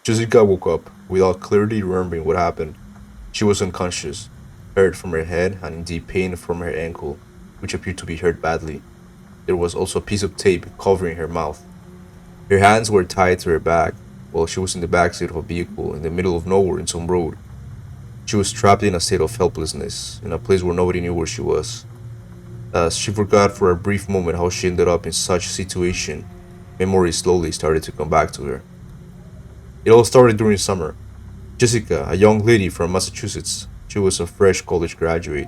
Jessica woke up without clearly remembering what happened. She was unconscious, hurt from her head and in deep pain from her ankle, which appeared to be hurt badly. There was also a piece of tape covering her mouth. Her hands were tied to her back, while she was in the backseat of a vehicle in the middle of nowhere in some road. She was trapped in a state of helplessness, in a place where nobody knew where she was. As she forgot for a brief moment how she ended up in such a situation, memory slowly started to come back to her. It all started during summer. Jessica, a young lady from Massachusetts, she was a fresh college graduate.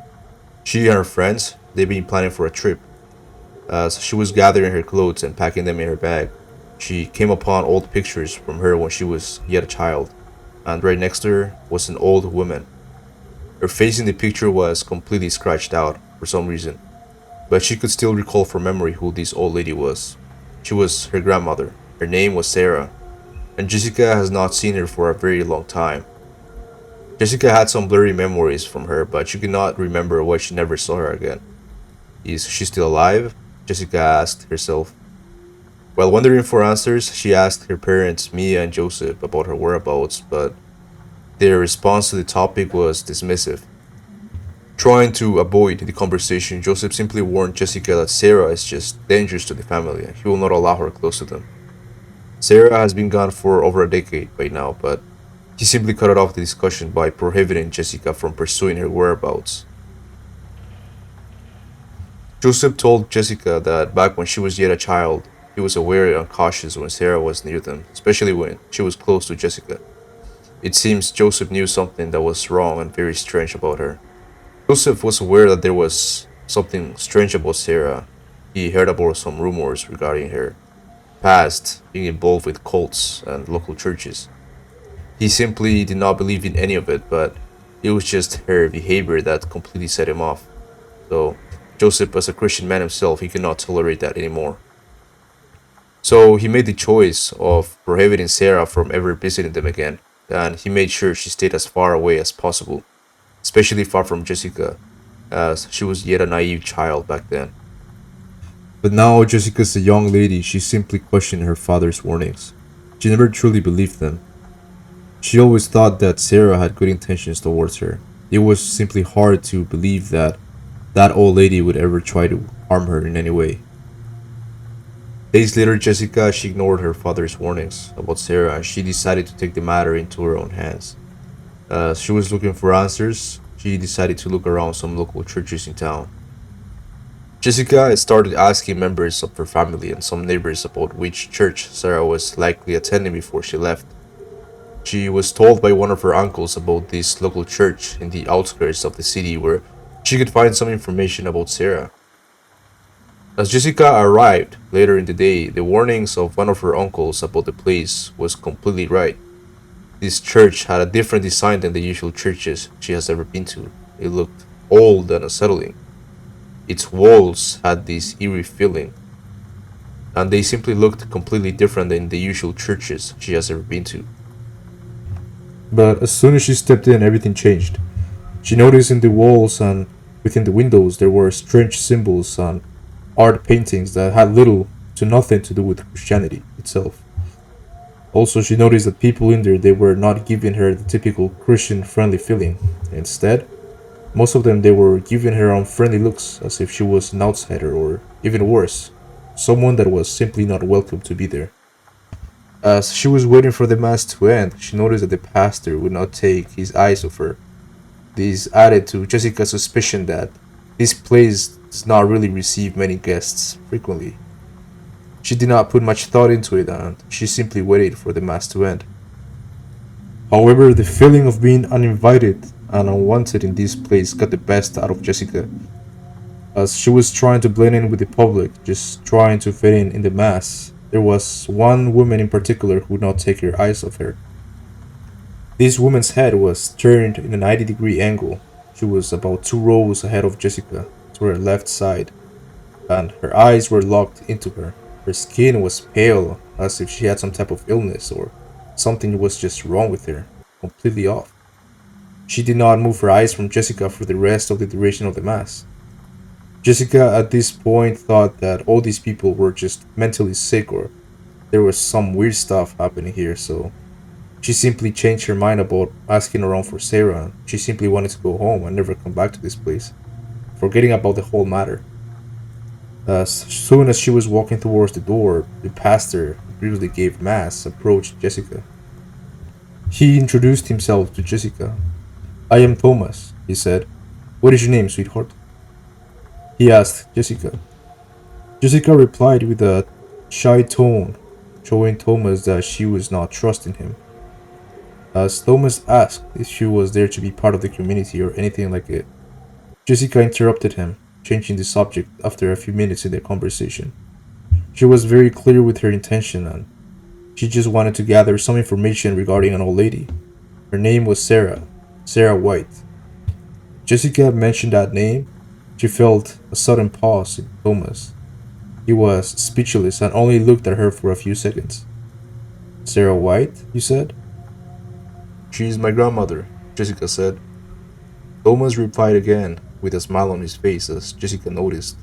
She and her friends, they'd been planning for a trip. As she was gathering her clothes and packing them in her bag, she came upon old pictures from her when she was yet a child, and right next to her was an old woman. Her face in the picture was completely scratched out for some reason, but she could still recall from memory who this old lady was. She was her grandmother. Her name was Sarah, and Jessica has not seen her for a very long time. Jessica had some blurry memories from her, but she could not remember why she never saw her again. Is she still alive? Jessica asked herself. While wondering for answers, she asked her parents, Mia and Joseph, about her whereabouts, but their response to the topic was dismissive. Trying to avoid the conversation, Joseph simply warned Jessica that Sarah is just dangerous to the family and he will not allow her close to them. Sarah has been gone for over a decade by now, but he simply cut off the discussion by prohibiting Jessica from pursuing her whereabouts. Joseph told Jessica that back when she was yet a child, he was aware and cautious when Sarah was near them, especially when she was close to Jessica. It seems Joseph knew something that was wrong and very strange about her. Joseph was aware that there was something strange about Sarah. He heard about some rumors regarding her past being involved with cults and local churches. He simply did not believe in any of it, but it was just her behavior that completely set him off. So, Joseph, as a Christian man himself, he could not tolerate that anymore. So, he made the choice of prohibiting Sarah from ever visiting them again, and he made sure she stayed as far away as possible, especially far from Jessica, as she was yet a naive child back then. But now Jessica's a young lady, she simply questioned her father's warnings. She never truly believed them. She always thought that Sarah had good intentions towards her. It was simply hard to believe that that old lady would ever try to harm her in any way. Days later, Jessica she ignored her father's warnings about Sarah and she decided to take the matter into her own hands. As she was looking for answers, she decided to look around some local churches in town. Jessica started asking members of her family and some neighbors about which church Sarah was likely attending before she left. She was told by one of her uncles about this local church in the outskirts of the city where she could find some information about Sarah. As Jessica arrived later in the day, the warnings of one of her uncles about the place was completely right. This church had a different design than the usual churches she has ever been to. It looked old and unsettling. Its walls had this eerie feeling, and they simply looked completely different than the usual churches she has ever been to. But as soon as she stepped in, everything changed. She noticed in the walls and within the windows there were strange symbols and art paintings that had little to nothing to do with Christianity itself. Also, she noticed that people in there they were not giving her the typical Christian friendly feeling. Instead, most of them they were giving her unfriendly looks as if she was an outsider or even worse, someone that was simply not welcome to be there. As she was waiting for the mass to end, she noticed that the pastor would not take his eyes off her. This added to Jessica's suspicion that this place does not really receive many guests frequently. She did not put much thought into it and she simply waited for the mass to end. However, the feeling of being uninvited and unwanted in this place got the best out of Jessica, as she was trying to blend in with the public, just trying to fit in the mass. There was one woman in particular who would not take her eyes off her. This woman's head was turned in a 90-degree angle. She was about 2 rows ahead of Jessica, to her left side, and her eyes were locked into her. Her skin was pale, as if she had some type of illness or something was just wrong with her, completely off. She did not move her eyes from Jessica for the rest of the duration of the mass. Jessica at this point thought that all these people were just mentally sick or there was some weird stuff happening here, so She simply changed her mind about asking around for Sarah. She simply wanted to go home and never come back to this place, forgetting about the whole matter. As soon as she was walking towards the door, the pastor who previously gave mass approached Jessica. He introduced himself to Jessica. I am Thomas, he said. What is your name, sweetheart? He asked Jessica. Jessica replied with a shy tone, showing Thomas that she was not trusting him. As Thomas asked if she was there to be part of the community or anything like it, Jessica interrupted him, changing the subject after a few minutes in their conversation. She was very clear with her intention and she just wanted to gather some information regarding an old lady. Her name was Sarah, Sarah White. Jessica mentioned that name. She felt a sudden pause in Thomas. He was speechless and only looked at her for a few seconds. Sarah White, you said? She's my grandmother, Jessica said. Thomas replied again, with a smile on his face as Jessica noticed.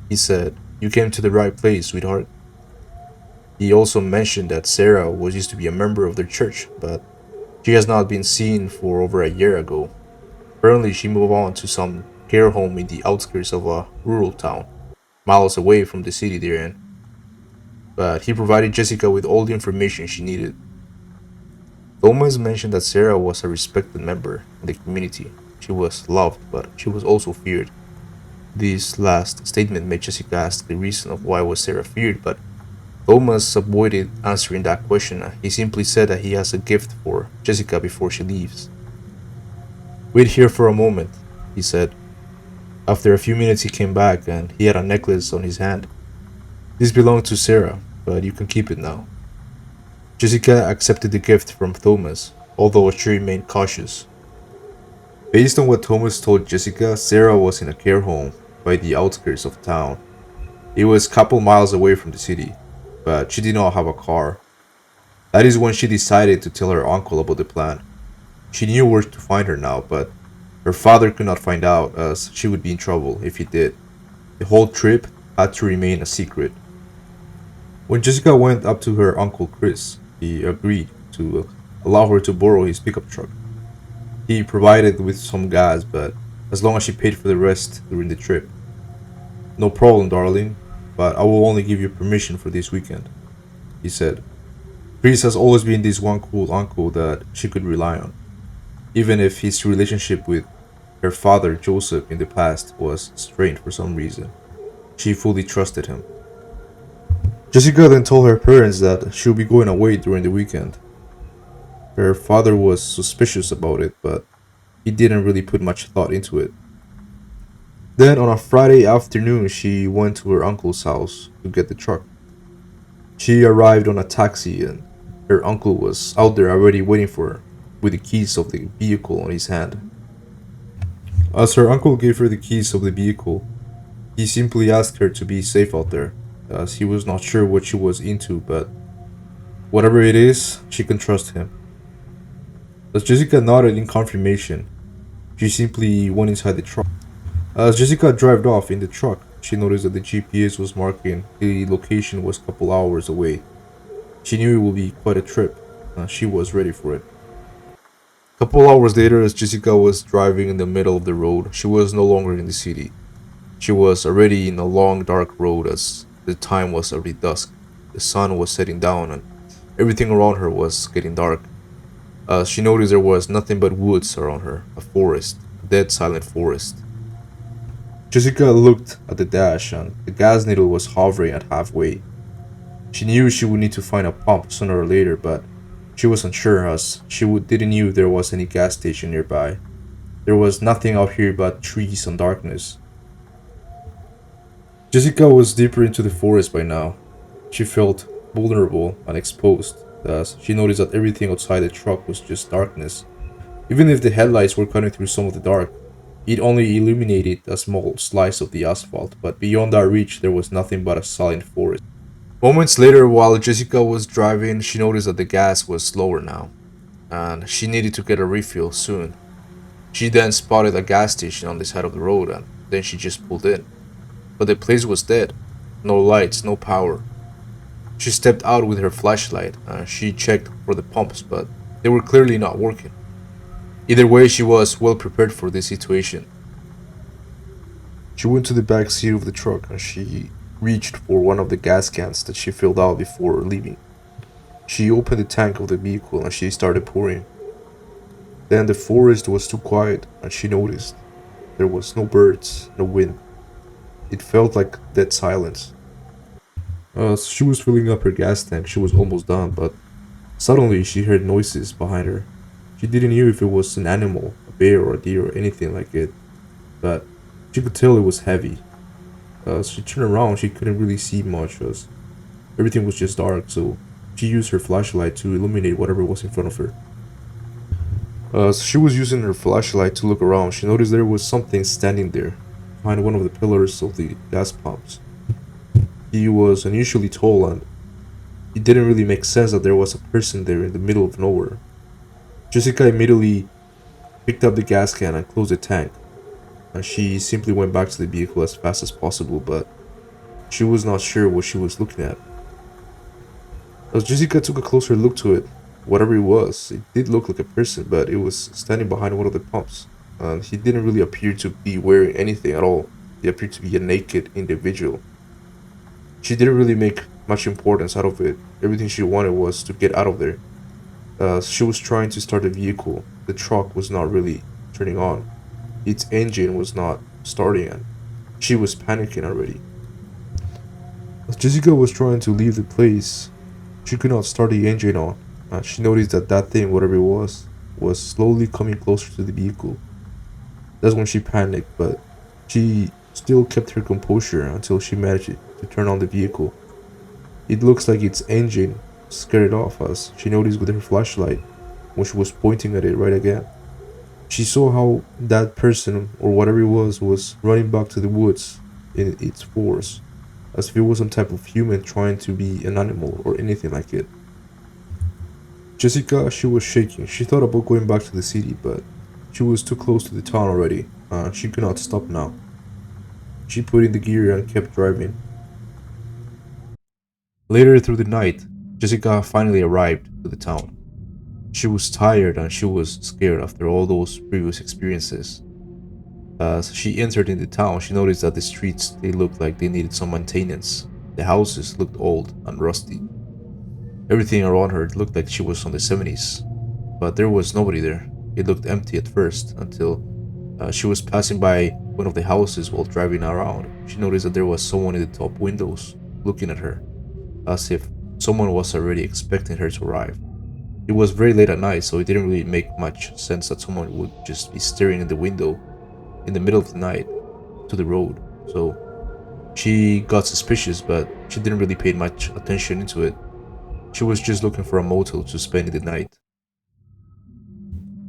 He said, You came to the right place, sweetheart. He also mentioned that Sarah was used to be a member of their church, but she has not been seen for over a year ago. Apparently, she moved on to some care home in the outskirts of a rural town, miles away from the city they're in. But he provided Jessica with all the information she needed. Thomas mentioned that Sarah was a respected member in the community. She was loved, but she was also feared. This last statement made Jessica ask the reason of why was Sarah feared, but Thomas avoided answering that question. He simply said that he has a gift for Jessica before she leaves. Wait here for a moment, he said. After a few minutes he came back and he had a necklace on his hand. This belonged to Sarah, but you can keep it now. Jessica accepted the gift from Thomas, although she remained cautious. Based on what Thomas told Jessica, Sarah was in a care home by the outskirts of town. It was a couple miles away from the city, but she did not have a car. That is when she decided to tell her uncle about the plan. She knew where to find her now, but her father could not find out as she would be in trouble if he did. The whole trip had to remain a secret. When Jessica went up to her uncle Chris, he agreed to allow her to borrow his pickup truck. He provided with some gas, but as long as she paid for the rest during the trip. No problem, darling, but I will only give you permission for this weekend, he said. Chris has always been this one cool uncle that she could rely on, even if his relationship with her father Joseph in the past was strained for some reason. She fully trusted him. Jessica then told her parents that she would be going away during the weekend. Her father was suspicious about it, but he didn't really put much thought into it. Then on a Friday afternoon, she went to her uncle's house to get the truck. She arrived on a taxi and her uncle was out there already waiting for her, with the keys of the vehicle on his hand. As her uncle gave her the keys of the vehicle, he simply asked her to be safe out there, as he was not sure what she was into, but whatever it is, she can trust him. As Jessica nodded in confirmation, she simply went inside the truck. As Jessica drove off in the truck, she noticed that the GPS was marking the location was a couple hours away. She knew it would be quite a trip, and she was ready for it. A couple hours later, as Jessica was driving in the middle of the road, she was no longer in the city. She was already in a long dark road as the time was already dusk. The sun was setting down and everything around her was getting dark. As she noticed there was nothing but woods around her, a forest, a dead silent forest. Jessica looked at the dash and the gas needle was hovering at halfway. She knew she would need to find a pump sooner or later, but she was unsure as didn't know if there was any gas station nearby. There was nothing out here but trees and darkness. Jessica was deeper into the forest by now. She felt vulnerable and exposed as she noticed that everything outside the truck was just darkness. Even if the headlights were cutting through some of the dark, it only illuminated a small slice of the asphalt, but beyond that reach there was nothing but a silent forest. Moments later, while Jessica was driving, she noticed that the gas was lower now, and she needed to get a refill soon. She then spotted a gas station on the side of the road, and then she just pulled in. But the place was dead. No lights, no power. She stepped out with her flashlight. She checked for the pumps, but they were clearly not working. Either way, she was well prepared for this situation. She went to the back seat of the truck and she reached for one of the gas cans that she filled out before leaving. She opened the tank of the vehicle and she started pouring. Then the forest was too quiet and she noticed there was no birds, no wind. It felt like dead silence. So she was filling up her gas tank. She was almost done, but suddenly she heard noises behind her. She didn't know if it was an animal, a bear or a deer or anything like it, but she could tell it was heavy. She turned around, she couldn't really see much as everything was just dark, so she used her flashlight to illuminate whatever was in front of her. As she was using her flashlight to look around, she noticed there was something standing there, behind one of the pillars of the gas pumps. He was unusually tall and it didn't really make sense that there was a person there in the middle of nowhere. Jessica immediately picked up the gas can and closed the tank, and she simply went back to the vehicle as fast as possible, but she was not sure what she was looking at. As Jessica took a closer look to it, whatever it was, it did look like a person, but it was standing behind one of the pumps, and he didn't really appear to be wearing anything at all. He appeared to be a naked individual. She didn't really make much importance out of it. Everything she wanted was to get out of there. She was trying to start the vehicle. The truck was not really turning on. Its engine was not starting, and she was panicking already. As Jessica was trying to leave the place, she could not start the engine on. She noticed that that thing, whatever it was slowly coming closer to the vehicle. That's when she panicked, but she still kept her composure until she managed to turn on the vehicle. It looks like its engine scared it off as she noticed with her flashlight when she was pointing at it right again. She saw how that person, or whatever it was running back to the woods in its force, as if it was some type of human trying to be an animal or anything like it. Jessica, she was shaking. She thought about going back to the city, but she was too close to the town already. She could not stop now. She put in the gear and kept driving. Later through the night, Jessica finally arrived to the town. She was tired and she was scared after all those previous experiences. As she entered in the town, she noticed that the streets they looked like they needed some maintenance. The houses looked old and rusty. Everything around her looked like she was from the 70s, but there was nobody there. It looked empty at first until she was passing by one of the houses while driving around. She noticed that there was someone in the top windows looking at her, as if someone was already expecting her to arrive. It was very late at night, so it didn't really make much sense that someone would just be staring in the window in the middle of the night to the road. So she got suspicious, but she didn't really pay much attention into it. She was just looking for a motel to spend the night.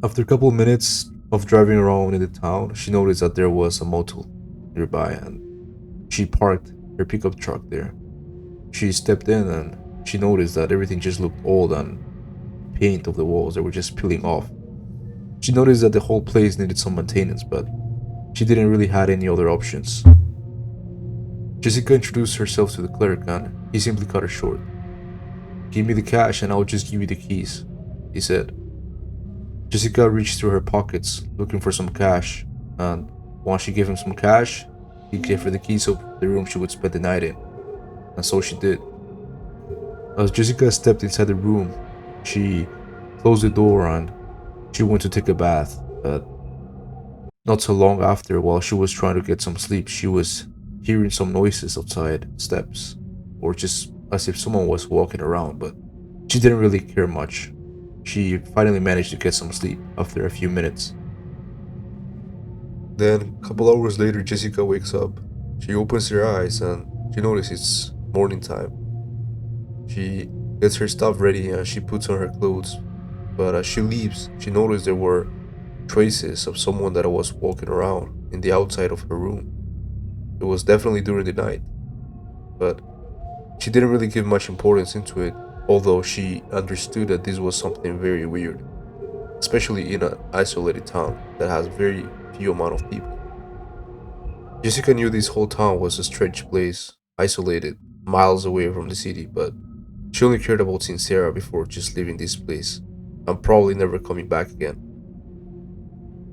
After a couple of minutes of driving around in the town, she noticed that there was a motel nearby and she parked her pickup truck there. She stepped in and she noticed that everything just looked old and the paint of the walls that were just peeling off. She noticed that the whole place needed some maintenance, but she didn't really have any other options. Jessica introduced herself to the clerk and he simply cut her short. "Give me the cash and I'll just give you the keys," he said. Jessica reached through her pockets looking for some cash, and once she gave him some cash, he gave her the keys of the room she would spend the night in, and so she did. As Jessica stepped inside the room, she closed the door and she went to take a bath, but not so long after, while she was trying to get some sleep, she was hearing some noises outside steps, or just as if someone was walking around, but she didn't really care much. She finally managed to get some sleep after a few minutes. Then, a couple hours later, Jessica wakes up. She opens her eyes and she notices it's morning time. She gets her stuff ready and she puts on her clothes. But as she leaves, she noticed there were traces of someone that was walking around in the outside of her room. It was definitely during the night, but she didn't really give much importance into it, although she understood that this was something very weird, especially in an isolated town that has very few amount of people. Jessica knew this whole town was a strange place, isolated, miles away from the city, but She only cared about seeing Sarah before just leaving this place. I'm probably never coming back again.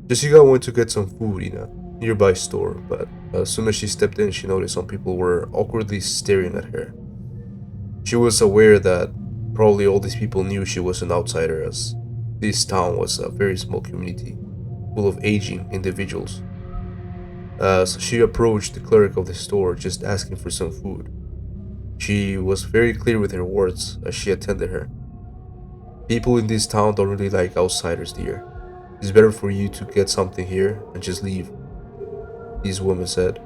Jessica went to get some food in a nearby store, but as soon as she stepped in, she noticed some people were awkwardly staring at her. She was aware that probably all these people knew she was an outsider, as this town was a very small community full of aging individuals. As she approached the clerk of the store just asking for some food, she was very clear with her words as she attended her. People in this town don't really like outsiders, dear. It's better for you to get something here and just leave, this woman said.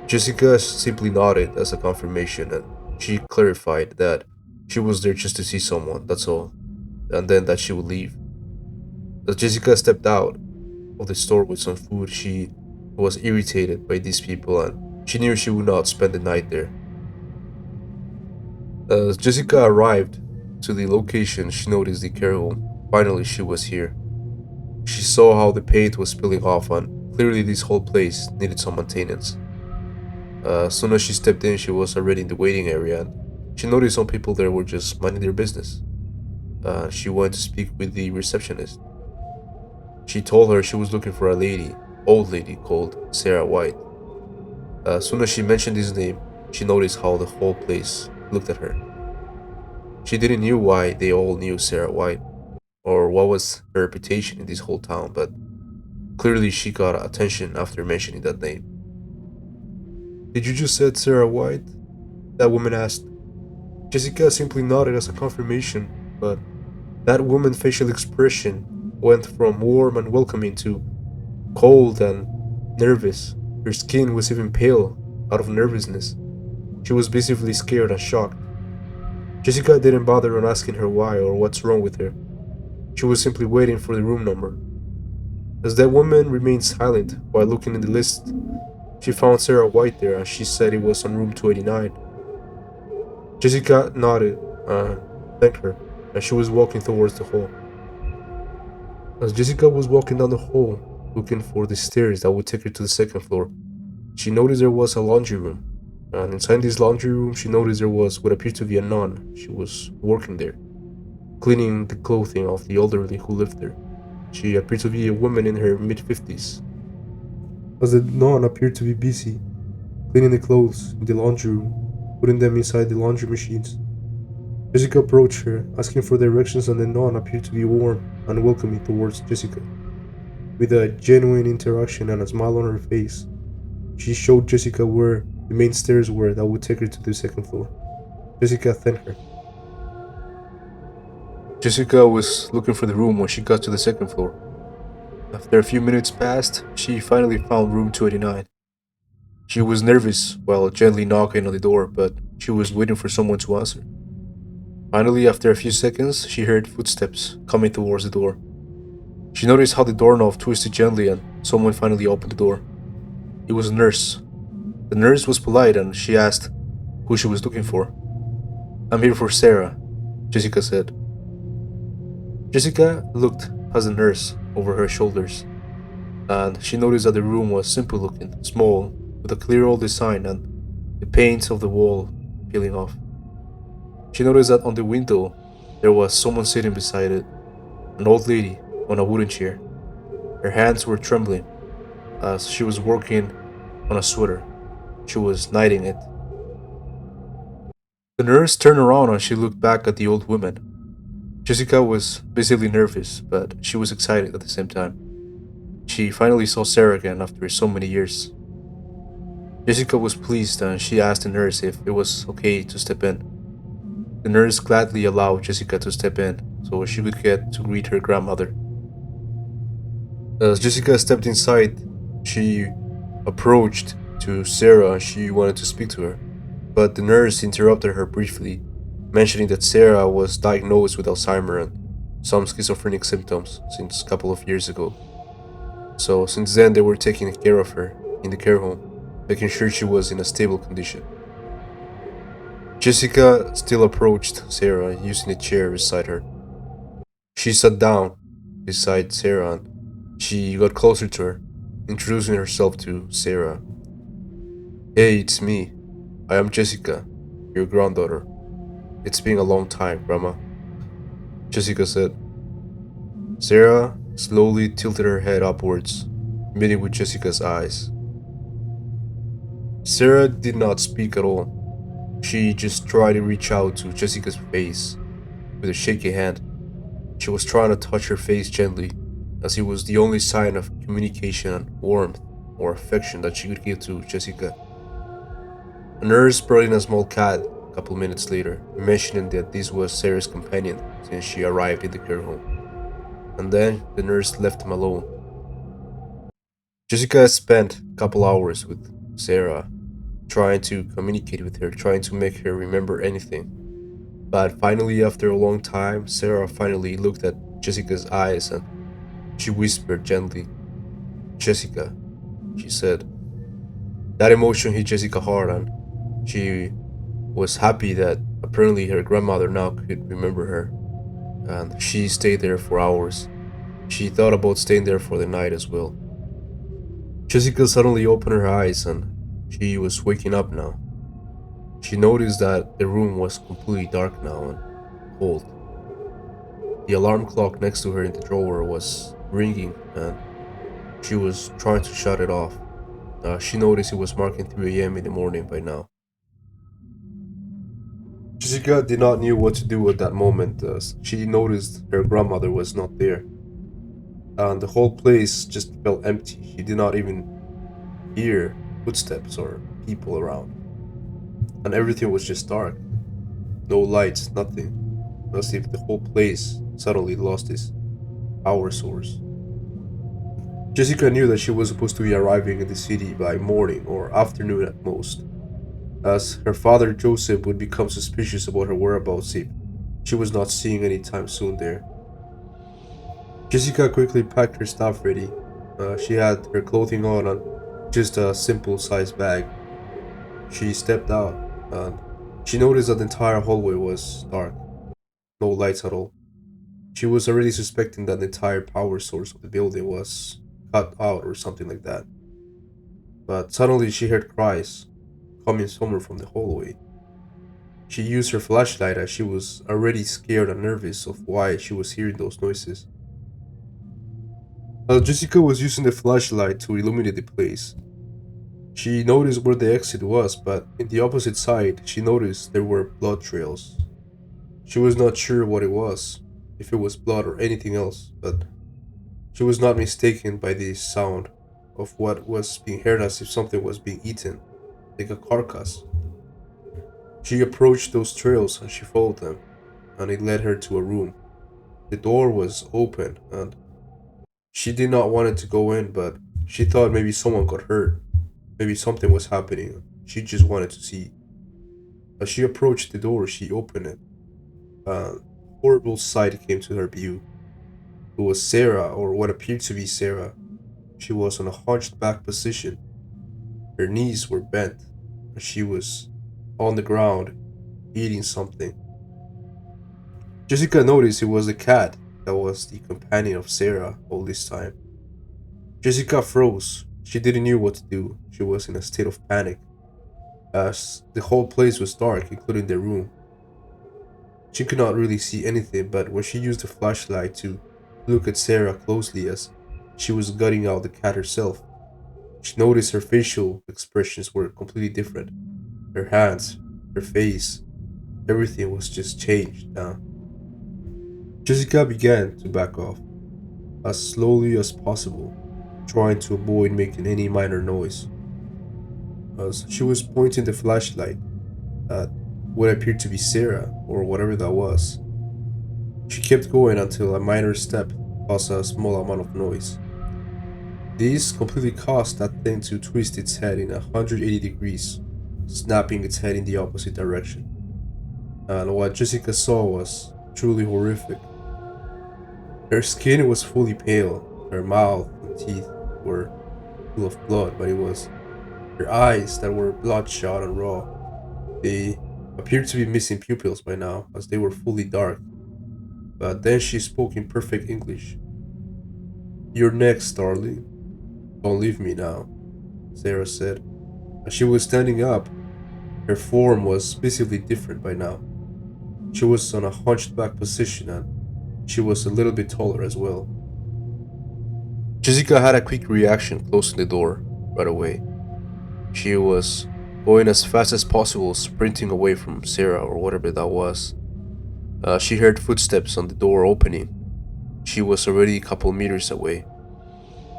Jessica simply nodded as a confirmation and she clarified that she was there just to see someone, that's all, and then that she would leave. As Jessica stepped out of the store with some food, she was irritated by these people and she knew she would not spend the night there. As Jessica arrived to the location, she noticed the care home. Finally, she was here. She saw how the paint was spilling off, and clearly, this whole place needed some maintenance. As soon as she stepped in, she was already in the waiting area, and she noticed some people there were just minding their business. She went to speak with the receptionist. She told her she was looking for a lady, old lady called Sarah White. As soon as she mentioned his name, she noticed how the whole place looked at her. She didn't know why they all knew Sarah White, or what was her reputation in this whole town, but clearly she got attention after mentioning that name. Did you just say Sarah White? That woman asked. Jessica simply nodded as a confirmation, but that woman's facial expression went from warm and welcoming to cold and nervous. Her skin was even pale out of nervousness. She was visibly scared and shocked. Jessica didn't bother on asking her why or what's wrong with her. She was simply waiting for the room number. As that woman remained silent while looking in the list, she found Sarah White there and she said it was on room 289. Jessica nodded and thanked her as she was walking towards the hall. As Jessica was walking down the hall, looking for the stairs that would take her to the second floor, she noticed there was a laundry room. And inside this laundry room, she noticed there was what appeared to be a nun. She was working there, cleaning the clothing of the elderly who lived there. She appeared to be a woman in her mid-50s. As the nun appeared to be busy cleaning the clothes in the laundry room, putting them inside the laundry machines, Jessica approached her, asking for directions, and the nun appeared to be warm and welcoming towards Jessica. With a genuine interaction and a smile on her face, she showed Jessica where the main stairs were that would take her to the second floor. Jessica thanked her. Jessica was looking for the room when she got to the second floor. After a few minutes passed, she finally found room 289. She was nervous while gently knocking on the door, but she was waiting for someone to answer. Finally, after a few seconds, she heard footsteps coming towards the door. She noticed how the doorknob twisted gently and someone finally opened the door. It was a nurse. The nurse was polite and she asked who she was looking for. I'm here for Sarah, Jessica said. Jessica looked past the nurse over her shoulders, and she noticed that the room was simple looking, small, with a clear old design and the paint of the wall peeling off. She noticed that on the window there was someone sitting beside it, an old lady on a wooden chair. Her hands were trembling as she was working on a sweater. She was knitting it. The nurse turned around and she looked back at the old woman. Jessica was visibly nervous, but she was excited at the same time. She finally saw Sarah again after so many years. Jessica was pleased and she asked the nurse if it was okay to step in. The nurse gladly allowed Jessica to step in so she could get to greet her grandmother. As Jessica stepped inside, she approached to Sarah and she wanted to speak to her, but the nurse interrupted her briefly, mentioning that Sarah was diagnosed with Alzheimer's and some schizophrenic symptoms since a couple of years ago. So since then they were taking care of her in the care home, making sure she was in a stable condition. Jessica still approached Sarah using a chair beside her. She sat down beside Sarah and she got closer to her, introducing herself to Sarah. Hey, it's me. I am Jessica, your granddaughter. It's been a long time, Grandma, Jessica said. Sarah slowly tilted her head upwards, meeting with Jessica's eyes. Sarah did not speak at all. She just tried to reach out to Jessica's face with a shaky hand. She was trying to touch her face gently, as it was the only sign of communication and warmth or affection that she could give to Jessica. A nurse brought in a small cat a couple minutes later, mentioning that this was Sarah's companion since she arrived in the care home. And then the nurse left him alone. Jessica spent a couple hours with Sarah, trying to communicate with her, trying to make her remember anything. But finally, after a long time, Sarah finally looked at Jessica's eyes and she whispered gently, Jessica, she said. That emotion hit Jessica hard and she was happy that apparently her grandmother now could remember her. And she stayed there for hours. She thought about staying there for the night as well. Jessica suddenly opened her eyes and she was waking up now. She noticed that the room was completely dark now and cold. The alarm clock next to her in the drawer was ringing and she was trying to shut it off. She noticed it was marking 3 a.m. in the morning by now. Jessica did not know what to do at that moment as she noticed her grandmother was not there. And the whole place just felt empty. She did not even hear footsteps or people around. And everything was just dark. No lights, nothing. As if the whole place suddenly lost its power source. Jessica knew that she was supposed to be arriving in the city by morning or afternoon at most, as her father Joseph would become suspicious about her whereabouts if she was not seeing any time soon there. Jessica quickly packed her stuff ready. She had her clothing on and just a simple sized bag. She stepped out and she noticed that the entire hallway was dark, no lights at all. She was already suspecting that the entire power source of the building was cut out or something like that. But suddenly she heard cries coming somewhere from the hallway. She used her flashlight as she was already scared and nervous of why she was hearing those noises. Jessica was using the flashlight to illuminate the place. She noticed where the exit was, but in the opposite side, she noticed there were blood trails. She was not sure what it was, if it was blood or anything else, but she was not mistaken by the sound of what was being heard as if something was being eaten, like a carcass. She approached those trails and she followed them, and it led her to a room. The door was open, and she did not want it to go in, but she thought maybe someone got hurt. Maybe something was happening. She just wanted to see. As she approached the door, she opened it. A horrible sight came to her view. It was Sarah, or what appeared to be Sarah. She was on a hunched back position. Her knees were bent, and she was on the ground, eating something. Jessica noticed it was the cat that was the companion of Sarah all this time. Jessica froze. She didn't know what to do. She was in a state of panic, as the whole place was dark, including the room. She could not really see anything, but when she used the flashlight to look at Sarah closely as she was gutting out the cat herself, she noticed her facial expressions were completely different. Her hands, her face, everything was just changed now. Jessica began to back off, as slowly as possible, trying to avoid making any minor noise. As she was pointing the flashlight at what appeared to be Sarah, or whatever that was, she kept going until a minor step caused a small amount of noise. This completely caused that thing to twist its head in 180 degrees, snapping its head in the opposite direction. And what Jessica saw was truly horrific. Her skin was fully pale, her mouth and teeth were full of blood, but it was her eyes that were bloodshot and raw. They appeared to be missing pupils by now, as they were fully dark. But then she spoke in perfect English. You're next, darling. Don't leave me now, Sarah said. As she was standing up, her form was visibly different by now. She was on a hunched back position and she was a little bit taller as well. Jessica had a quick reaction closing the door right away. She was going as fast as possible, sprinting away from Sarah or whatever that was. She heard footsteps on the door opening. She was already a couple meters away.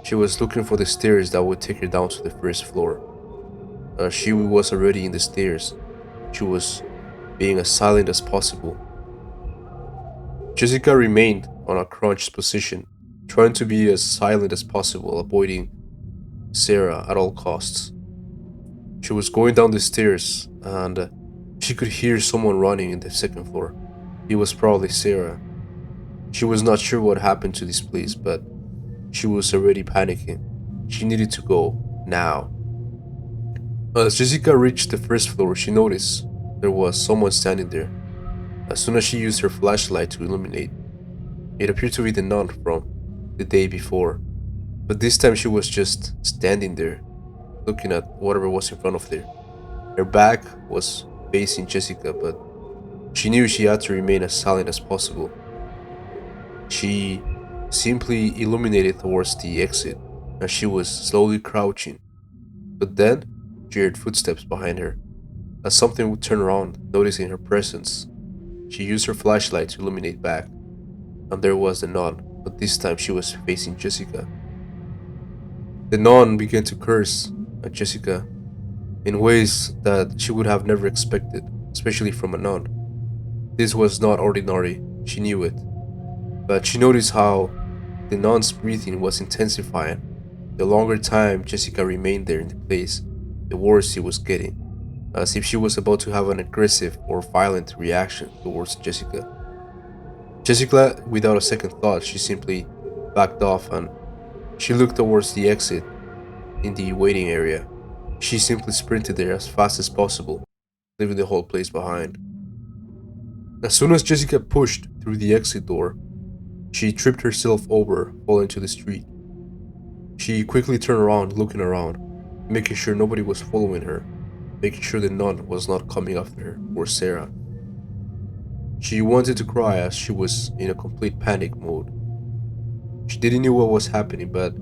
She was looking for the stairs that would take her down to the first floor. She was already in the stairs. She was being as silent as possible. Jessica remained on a crouched position, trying to be as silent as possible, avoiding Sarah at all costs. She was going down the stairs and she could hear someone running in the second floor. It was probably Sarah. She was not sure what happened to this place, but she was already panicking. She needed to go now. As Jessica reached the first floor, she noticed there was someone standing there. As soon as she used her flashlight to illuminate, it appeared to be the nun from the day before. But this time she was just standing there, looking at whatever was in front of her. Her back was facing Jessica, but she knew she had to remain as silent as possible. She simply illuminated towards the exit as she was slowly crouching. But then she heard footsteps behind her. As something would turn around, noticing her presence, she used her flashlight to illuminate back, and there was the nun, but this time she was facing Jessica. The nun began to curse at Jessica in ways that she would have never expected, especially from a nun. This was not ordinary, she knew it, but she noticed how the nun's breathing was intensifying. The longer time Jessica remained there in the place, the worse she was getting, as if she was about to have an aggressive or violent reaction towards Jessica. Jessica, without a second thought, she simply backed off and she looked towards the exit in the waiting area. She simply sprinted there as fast as possible, leaving the whole place behind. As soon as Jessica pushed through the exit door, she tripped herself over, falling to the street. She quickly turned around, looking around, making sure nobody was following her, making sure the nun was not coming after her or Sarah. She wanted to cry as she was in a complete panic mode. She didn't know what was happening, but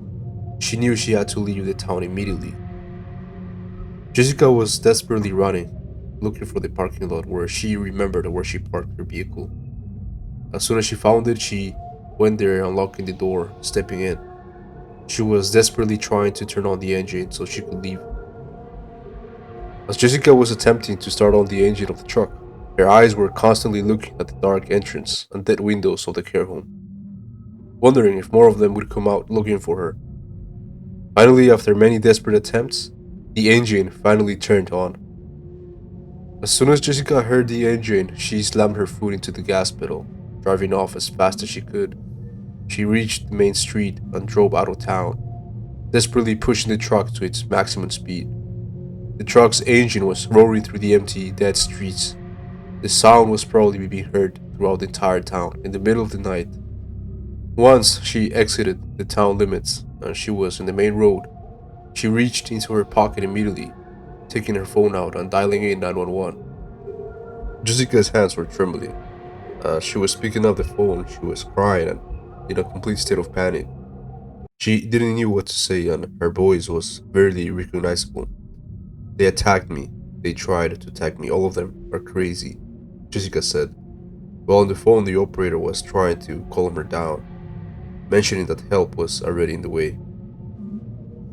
she knew she had to leave the town immediately. Jessica was desperately running, looking for the parking lot where she remembered where she parked her vehicle. As soon as she found it, she went there, unlocking the door, stepping in. She was desperately trying to turn on the engine so she could leave. As Jessica was attempting to start on the engine of the truck, her eyes were constantly looking at the dark entrance and dead windows of the care home, wondering if more of them would come out looking for her. Finally, after many desperate attempts, the engine finally turned on. As soon as Jessica heard the engine, she slammed her foot into the gas pedal, driving off as fast as she could. She reached the main street and drove out of town, desperately pushing the truck to its maximum speed. The truck's engine was roaring through the empty, dead streets. The sound was probably being heard throughout the entire town in the middle of the night. Once she exited the town limits and she was in the main road, she reached into her pocket immediately, taking her phone out and dialing in 911. Jessica's hands were trembling. She was picking up the phone, she was crying and in a complete state of panic. She didn't know what to say and her voice was barely recognizable. They attacked me. They tried to attack me. All of them are crazy, Jessica said. While on the phone, the operator was trying to calm her down, mentioning that help was already in the way.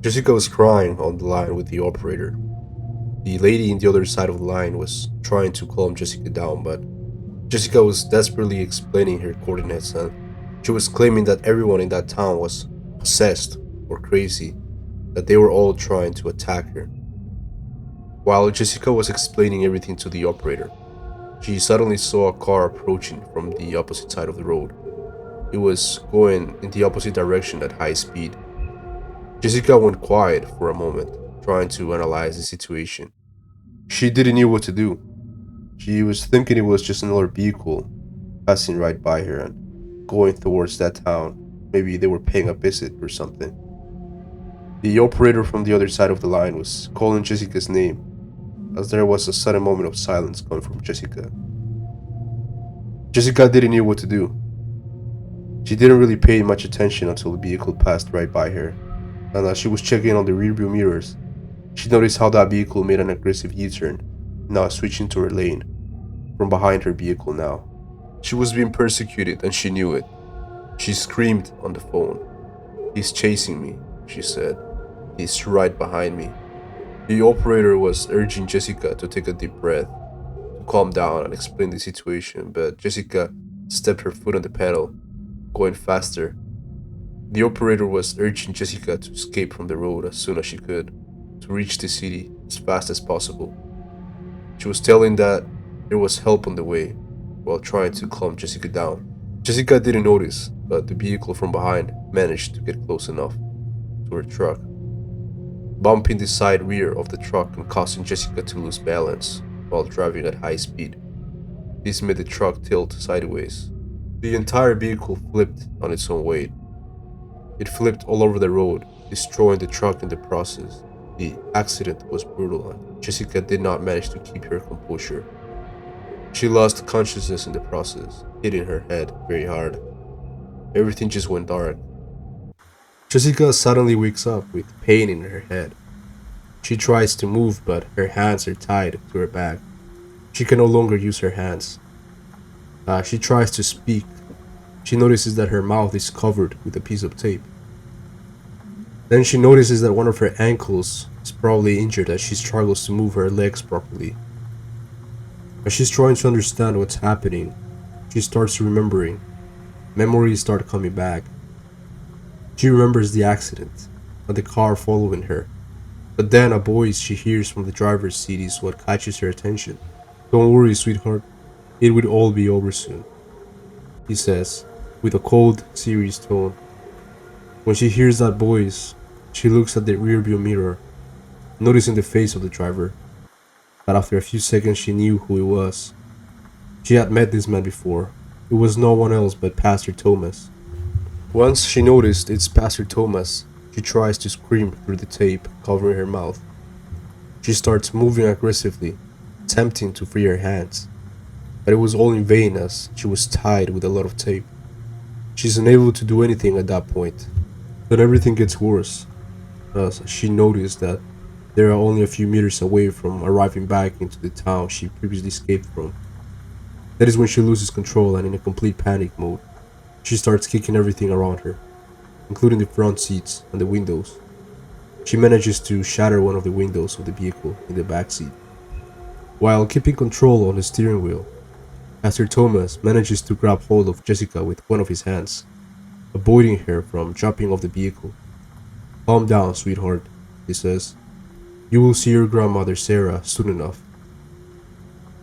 Jessica was crying on the line with the operator. The lady in the other side of the line was trying to calm Jessica down, but Jessica was desperately explaining her coordinates and she was claiming that everyone in that town was possessed or crazy, that they were all trying to attack her. While Jessica was explaining everything to the operator, she suddenly saw a car approaching from the opposite side of the road. It was going in the opposite direction at high speed. Jessica went quiet for a moment, trying to analyze the situation. She didn't know what to do. She was thinking it was just another vehicle passing right by her and going towards that town. Maybe they were paying a visit or something. The operator from the other side of the line was calling Jessica's name as there was a sudden moment of silence coming from Jessica. Jessica didn't know what to do. She didn't really pay much attention until the vehicle passed right by her, and as she was checking on the rearview mirrors, she noticed how that vehicle made an aggressive U-turn, now switching to her lane, from behind her vehicle now. She was being persecuted and she knew it. She screamed on the phone. "He's chasing me," she said. "He's right behind me." The operator was urging Jessica to take a deep breath, to calm down and explain the situation, but Jessica stepped her foot on the pedal, going faster. The operator was urging Jessica to escape from the road as soon as she could, to reach the city as fast as possible. She was telling that there was help on the way, while trying to calm Jessica down. Jessica didn't notice, but the vehicle from behind managed to get close enough to her truck, bumping the side rear of the truck and causing Jessica to lose balance while driving at high speed. This made the truck tilt sideways. The entire vehicle flipped on its own weight. It flipped all over the road, destroying the truck in the process. The accident was brutal, and Jessica did not manage to keep her composure. She lost consciousness in the process, hitting her head very hard. Everything just went dark. Jessica suddenly wakes up with pain in her head. She tries to move, but her hands are tied to her back. She can no longer use her hands. She tries to speak. She notices that her mouth is covered with a piece of tape. Then she notices that one of her ankles is probably injured as she struggles to move her legs properly. As she's trying to understand what's happening, she starts remembering. Memories start coming back. She remembers the accident and the car following her. But then a voice she hears from the driver's seat is what catches her attention. "Don't worry, sweetheart. It will all be over soon," he says, with a cold, serious tone. When she hears that voice, she looks at the rearview mirror, noticing the face of the driver. But after a few seconds, she knew who it was. She had met this man before. It was no one else but Pastor Thomas. Once she noticed it's Pastor Thomas, she tries to scream through the tape covering her mouth. She starts moving aggressively, attempting to free her hands, but it was all in vain as she was tied with a lot of tape. She's unable to do anything at that point. Then everything gets worse, as she noticed that they are only a few meters away from arriving back into the town she previously escaped from. That is when she loses control and in a complete panic mode, she starts kicking everything around her, including the front seats and the windows. She manages to shatter one of the windows of the vehicle in the back seat. While keeping control on the steering wheel, Pastor Thomas manages to grab hold of Jessica with one of his hands, avoiding her from jumping off the vehicle. "Calm down, sweetheart," he says. "You will see your grandmother Sarah soon enough."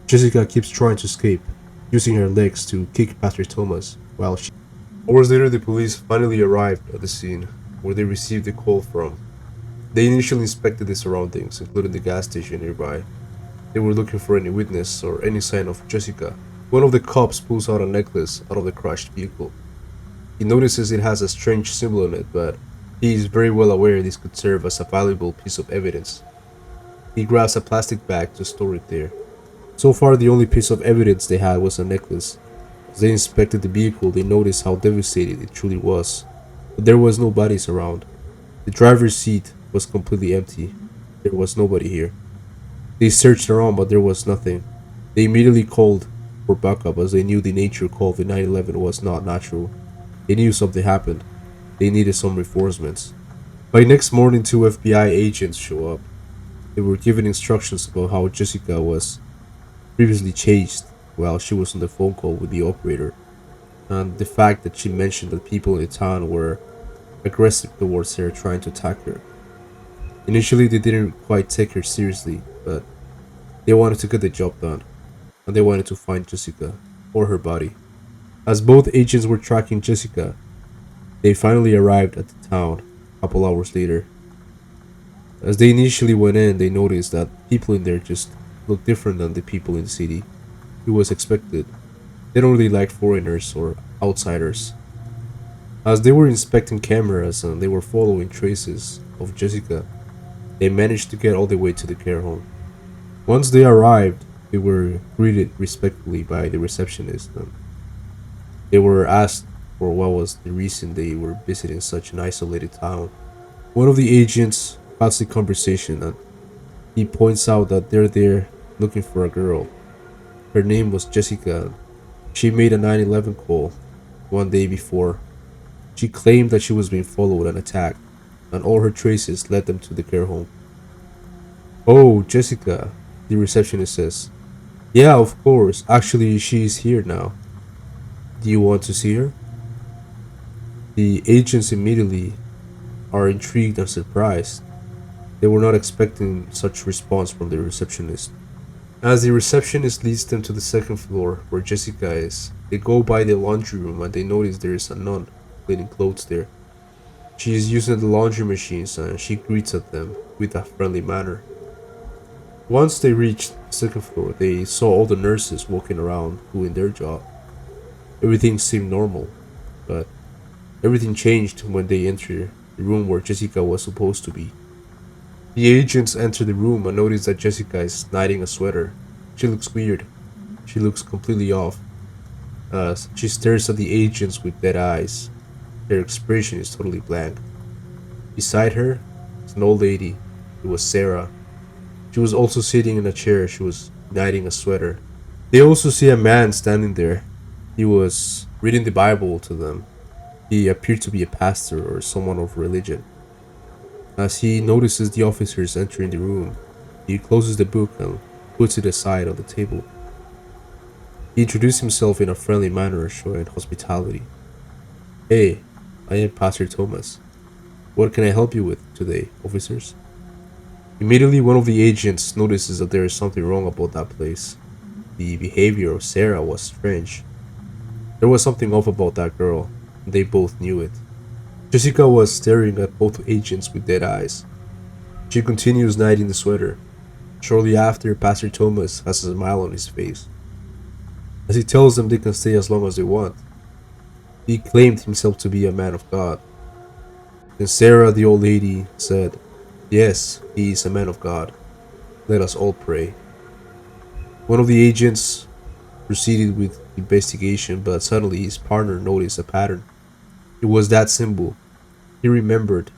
Jessica keeps trying to escape, using her legs to kick Pastor Thomas while she. Hours later, the police finally arrived at the scene where they received the call from. They initially inspected the surroundings, including the gas station nearby. They were looking for any witness or any sign of Jessica. One of the cops pulls out a necklace out of the crashed vehicle. He notices it has a strange symbol on it, but he is very well aware this could serve as a valuable piece of evidence. He grabs a plastic bag to store it there. So far, the only piece of evidence they had was a necklace. As they inspected the vehicle, they noticed how devastated it truly was. But there was no bodies around. The driver's seat was completely empty. There was nobody here. They searched around, but there was nothing. They immediately called for backup as they knew the nature call of the 911 was not natural. They knew something happened. They needed some reinforcements. By next morning, two FBI agents show up. They were given instructions about how Jessica was previously chased while she was on the phone call with the operator, and the fact that she mentioned that people in the town were aggressive towards her, trying to attack her. Initially, they didn't quite take her seriously, but they wanted to get the job done, and they wanted to find Jessica or her body. As both agents were tracking Jessica, they finally arrived at the town a couple hours later. As they initially went in, they noticed that people in there just looked different than the people in the city. It was expected. They don't really like foreigners or outsiders. As they were inspecting cameras and they were following traces of Jessica, they managed to get all the way to the care home. Once they arrived, they were greeted respectfully by the receptionist. They were asked for what was the reason they were visiting such an isolated town. One of the agents cuts the conversation and he points out that they're there looking for a girl. Her name was Jessica. She made a 911 call one day before. She claimed that she was being followed and attacked, and all her traces led them to the care home. Oh, Jessica, the receptionist says. Yeah, of course. Actually, she's here now. Do you want to see her? The agents immediately are intrigued and surprised. They were not expecting such response from the receptionist. As the receptionist leads them to the second floor where Jessica is, they go by the laundry room and they notice there is a nun cleaning clothes there. She is using the laundry machines and she greets at them with a friendly manner. Once they reached the second floor, they saw all the nurses walking around doing their job. Everything seemed normal, but everything changed when they entered the room where Jessica was supposed to be. The agents enter the room and notice that Jessica is knitting a sweater. She looks weird. She looks completely off. She stares at the agents with dead eyes. Her expression is totally blank. Beside her is an old lady. It was Sarah. She was also sitting in a chair. She was knitting a sweater. They also see a man standing there. He was reading the Bible to them. He appeared to be a pastor or someone of religion. As he notices the officers entering the room, he closes the book and puts it aside on the table. He introduced himself in a friendly manner, showing hospitality. Hey, I am Pastor Thomas. What can I help you with today, officers? Immediately, one of the agents notices that there is something wrong about that place. The behavior of Sarah was strange. There was something off about that girl, and they both knew it. Jessica was staring at both agents with dead eyes. She continues knitting the sweater. Shortly after, Pastor Thomas has a smile on his face. As he tells them they can stay as long as they want, he claimed himself to be a man of God. Then Sarah, the old lady, said, yes, he is a man of God. Let us all pray. One of the agents proceeded with the investigation, but suddenly his partner noticed a pattern. It was that symbol. He remembered.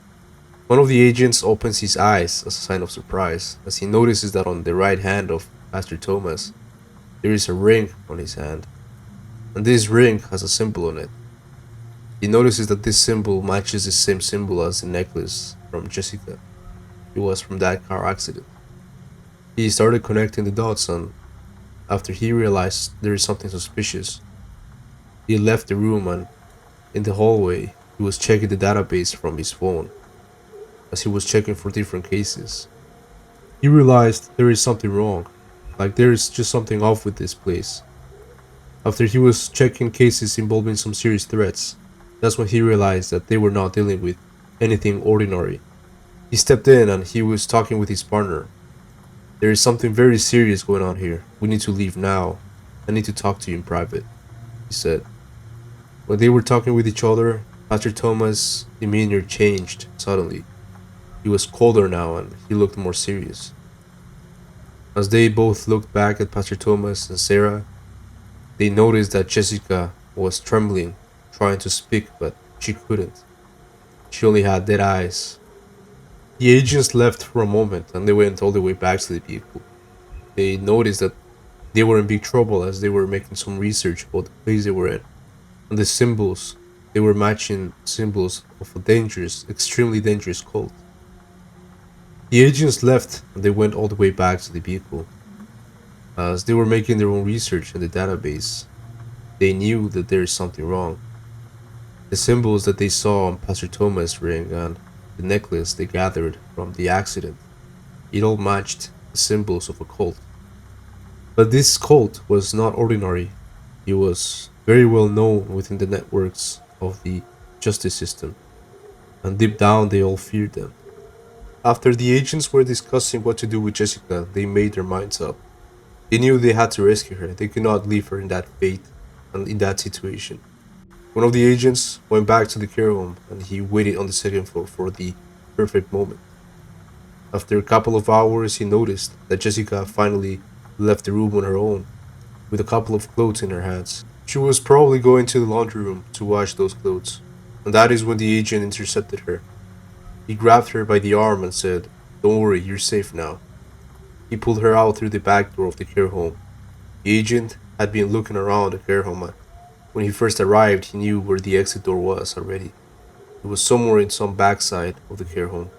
One of the agents opens his eyes as a sign of surprise as he notices that on the right hand of Pastor Thomas there is a ring on his hand, and this ring has a symbol on it. He notices that this symbol matches the same symbol as the necklace from Jessica. It was from that car accident. He started connecting the dots, and after he realized there is something suspicious, he left the room and in the hallway he was checking the database from his phone as he was checking for different cases. He realized there is something wrong, like there is just something off with this place. After he was checking cases involving some serious threats, that's when he realized that they were not dealing with anything ordinary. He stepped in and he was talking with his partner. There is something very serious going on here. We need to leave now. I need to talk to you in private, he said. When they were talking with each other, Pastor Thomas' demeanor changed suddenly. He was colder now and he looked more serious. As they both looked back at Pastor Thomas and Sarah, they noticed that Jessica was trembling, trying to speak, but she couldn't. She only had dead eyes. The agents left for a moment and they went all the way back to the vehicle. They noticed that they were in big trouble as they were making some research about the place they were in. And the symbols, they were matching symbols of a dangerous, extremely dangerous cult. The agents left and they went all the way back to the vehicle. As they were making their own research in the database, they knew that there is something wrong. The symbols that they saw on Pastor Thomas' ring and the necklace they gathered from the accident, it all matched the symbols of a cult. But this cult was not ordinary. It was very well known within the networks of the justice system, and deep down they all feared them. After the agents were discussing what to do with Jessica, they made their minds up. They knew they had to rescue her. They could not leave her in that fate and in that situation. One of the agents went back to the care home and he waited on the second floor for the perfect moment. After a couple of hours, he noticed that Jessica finally left the room on her own with a couple of clothes in her hands. She was probably going to the laundry room to wash those clothes, and that is when the agent intercepted her. He grabbed her by the arm and said, "Don't worry, you're safe now." He pulled her out through the back door of the care home. The agent had been looking around the care home. When he first arrived, he knew where the exit door was already. It was somewhere in some backside of the care home.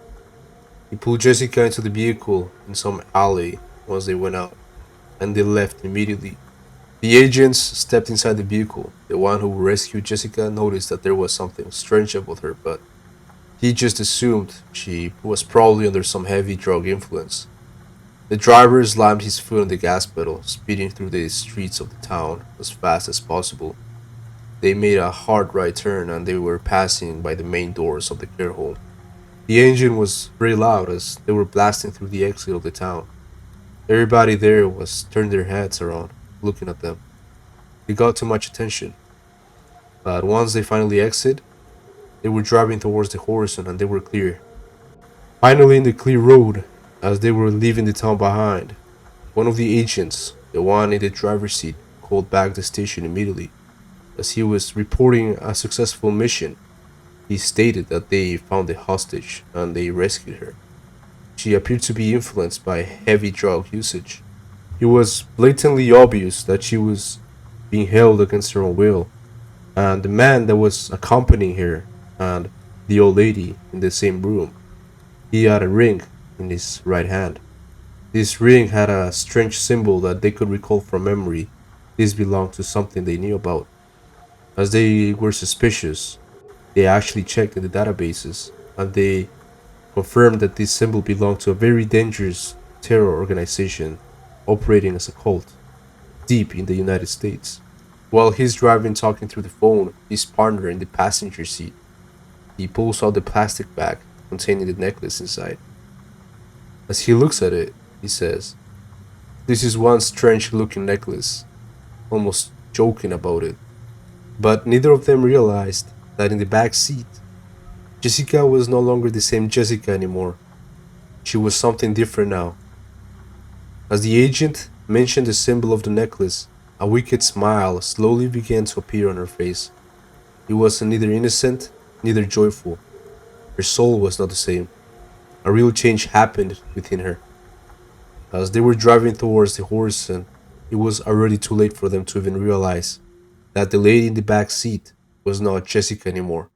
He pulled Jessica into the vehicle in some alley once they went out, and they left immediately. The agents stepped inside the vehicle. The one who rescued Jessica noticed that there was something strange about her, but he just assumed she was probably under some heavy drug influence. The driver slammed his foot on the gas pedal, speeding through the streets of the town as fast as possible. They made a hard right turn and they were passing by the main doors of the care home. The engine was very loud as they were blasting through the exit of the town. Everybody there was turning their heads around, looking at them. They got too much attention. But once they finally exit, they were driving towards the horizon and they were clear. Finally, in the clear road, as they were leaving the town behind, one of the agents, the one in the driver's seat, called back the station immediately. As he was reporting a successful mission, he stated that they found the hostage and they rescued her. She appeared to be influenced by heavy drug usage. It was blatantly obvious that she was being held against her own will, and the man that was accompanying her and the old lady in the same room, he had a ring in his right hand. This ring had a strange symbol that they could recall from memory. This belonged to something they knew about. As they were suspicious, they actually checked in the databases and they confirmed that this symbol belonged to a very dangerous terror organization operating as a cult deep in the United States. While he's driving talking through the phone, his partner in the passenger seat, he pulls out the plastic bag containing the necklace inside. As he looks at it, he says, "This is one strange looking necklace," almost joking about it. But neither of them realized that in the back seat, Jessica was no longer the same Jessica anymore. She was something different now. As the agent mentioned the symbol of the necklace, a wicked smile slowly began to appear on her face. It was neither innocent, neither joyful. Her soul was not the same. A real change happened within her. As they were driving towards the horizon, it was already too late for them to even realize that the lady in the back seat was not Jessica anymore.